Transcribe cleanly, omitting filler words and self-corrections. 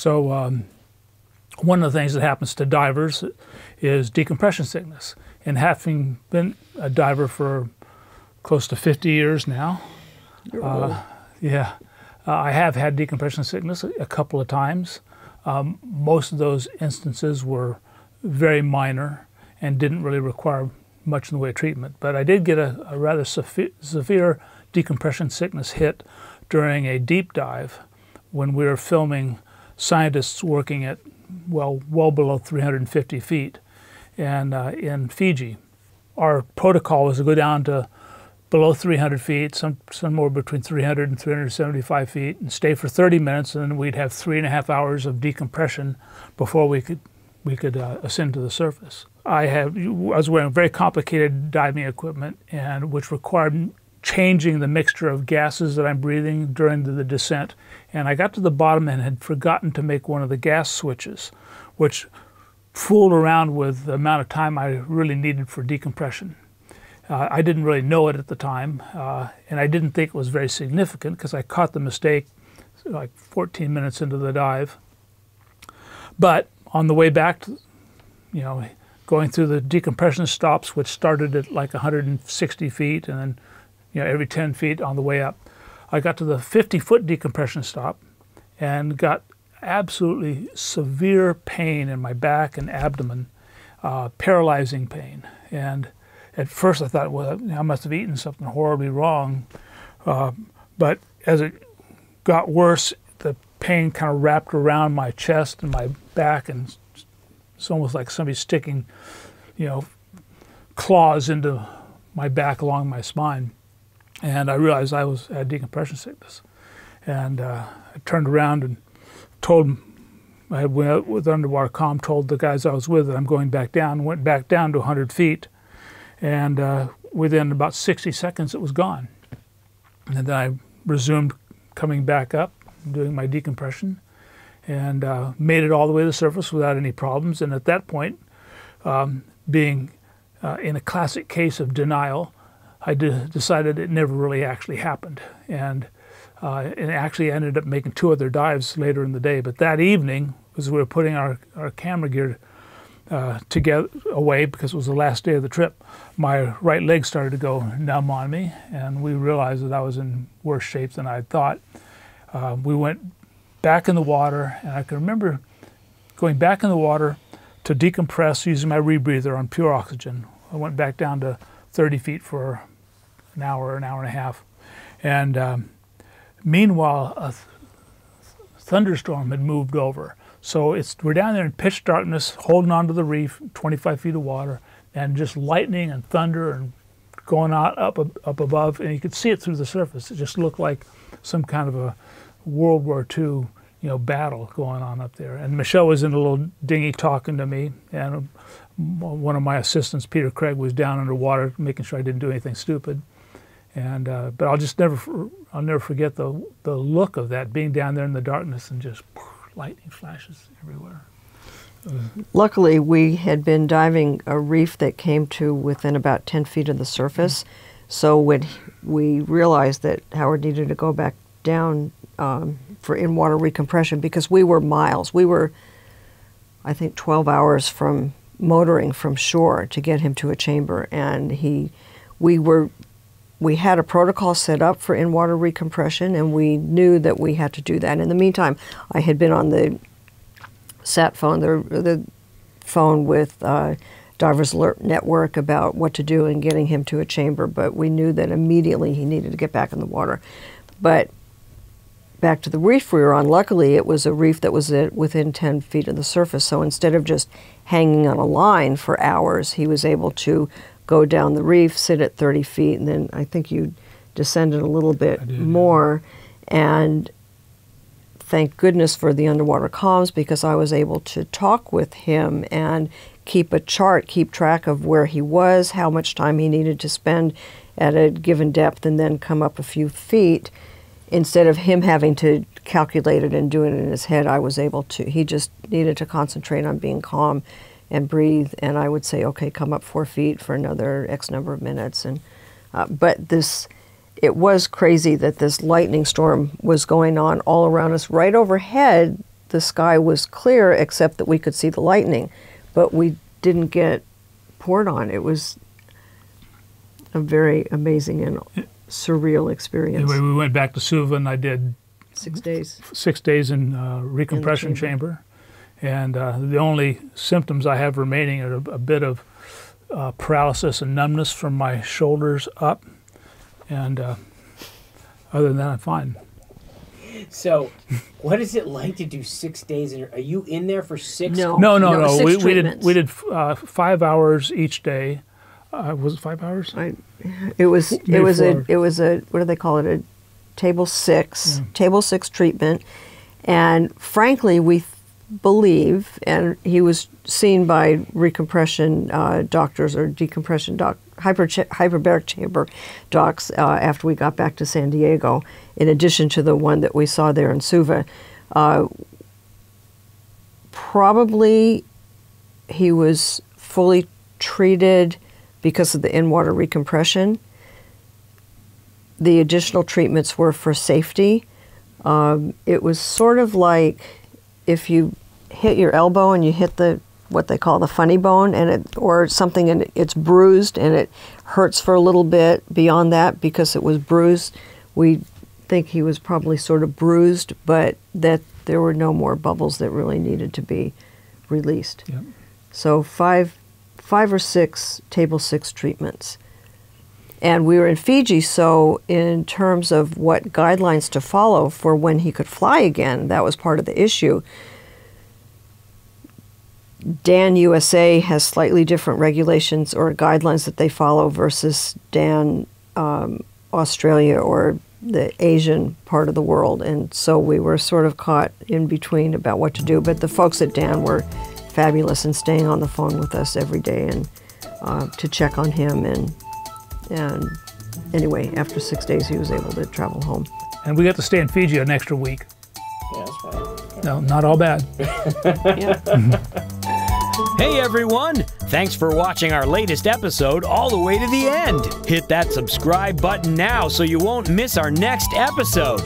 So one of the things that happens to divers is decompression sickness. And having been a diver for close to 50 years now, I have had decompression sickness a couple of times. Most of those instances were very minor and didn't really require much in the way of treatment. But I did get a rather severe decompression sickness hit during a deep dive when we were filming scientists working at, well below 350 feet and in Fiji. Our protocol was to go down to below 300 feet, somewhere between 300 and 375 feet, and stay for 30 minutes, and then we'd have 3.5 hours of decompression before we could ascend to the surface. I was wearing very complicated diving equipment, and which required changing the mixture of gases that I'm breathing during the descent. And I got to the bottom and had forgotten to make one of the gas switches, which fooled around with the amount of time I really needed for decompression. I didn't really know it at the time, and I didn't think it was very significant because I caught the mistake like 14 minutes into the dive. But on the way back, to, going through the decompression stops, which started at like 160 feet and then every 10 feet on the way up, I got to the 50-foot decompression stop and got absolutely severe pain in my back and abdomen, paralyzing pain. And at first I thought, well, I must have eaten something horribly wrong. But as it got worse, the pain kind of wrapped around my chest and my back, and it's almost like somebody sticking, claws into my back along my spine. And I realized I had decompression sickness. And I turned around and I went with underwater comm, told the guys I was with that I'm going back down, went back down to 100 feet. And within about 60 seconds, it was gone. And then I resumed coming back up, doing my decompression, and made it all the way to the surface without any problems. And at that point, being in a classic case of denial, I decided it never really actually happened. And it actually ended up making 2 other dives later in the day. But that evening, as we were putting our camera gear together away because it was the last day of the trip, my right leg started to go numb on me, and we realized that I was in worse shape than I thought. We went back in the water, and I can remember going back in the water to decompress using my rebreather on pure oxygen. I went back down to 30 feet for an hour and a half. And meanwhile, a thunderstorm had moved over. So we're down there in pitch darkness, holding onto the reef, 25 feet of water, and just lightning and thunder and going out up above, and you could see it through the surface. It just looked like some kind of a World War II, battle going on up there. And Michele was in a little dinghy talking to me, and one of my assistants, Peter Craig, was down underwater making sure I didn't do anything stupid. And but I'll never forget the look of that, being down there in the darkness and just lightning flashes everywhere. Luckily, we had been diving a reef that came to within about 10 feet of the surface. So when we realized that Howard needed to go back down for in-water recompression, because we were miles. We were, I think, 12 hours from motoring from shore to get him to a chamber. And we had a protocol set up for in-water recompression, and we knew that we had to do that. In the meantime, I had been on the sat phone, the phone with Divers Alert Network about what to do and getting him to a chamber, but we knew that immediately he needed to get back in the water. But back to the reef we were on, luckily it was a reef that was within 10 feet of the surface, so instead of just hanging on a line for hours, he was able to go down the reef, sit at 30 feet, and then I think you descended a little bit more. And thank goodness for the underwater comms, because I was able to talk with him and keep a chart, keep track of where he was, how much time he needed to spend at a given depth, and then come up a few feet. Instead of him having to calculate it and do it in his head, I was able to. He just needed to concentrate on being calm and breathe, and I would say, okay, come up 4 feet for another X number of minutes. And but it was crazy that this lightning storm was going on all around us. Right overhead, the sky was clear except that we could see the lightning, but we didn't get poured on. It was a very amazing and surreal experience. Anyway, we went back to Suva, and I did 6 days. 6 days in recompression chamber. And the only symptoms I have remaining are a bit of paralysis and numbness from my shoulders up. And other than that, I'm fine. So, what is it like to do 6 days? Are you in there for 6? No. No. 6 We did 5 hours each day. Was it 5 hours? It was a what do they call it? A table 6 treatment, and frankly, we believe, and he was seen by recompression doctors or decompression hyperbaric chamber docs after we got back to San Diego, in addition to the one that we saw there in Suva. Probably he was fully treated because of the in-water recompression. The additional treatments were for safety. It was sort of like if you hit your elbow and you hit what they call the funny bone, or something, and it's bruised and it hurts for a little bit beyond that because it was bruised. We think he was probably sort of bruised, but that there were no more bubbles that really needed to be released. Yep. So five or six table 6 treatments. And we were in Fiji, so in terms of what guidelines to follow for when he could fly again, that was part of the issue. DAN USA has slightly different regulations or guidelines that they follow versus DAN Australia or the Asian part of the world. And so we were sort of caught in between about what to do. But the folks at DAN were fabulous and staying on the phone with us every day and to check on him. And anyway, after 6 days, he was able to travel home. And we got to stay in Fiji an extra week. Yeah, that's right. No, not all bad. Yeah. Hey everyone! Thanks for watching our latest episode all the way to the end. Hit that subscribe button now so you won't miss our next episode.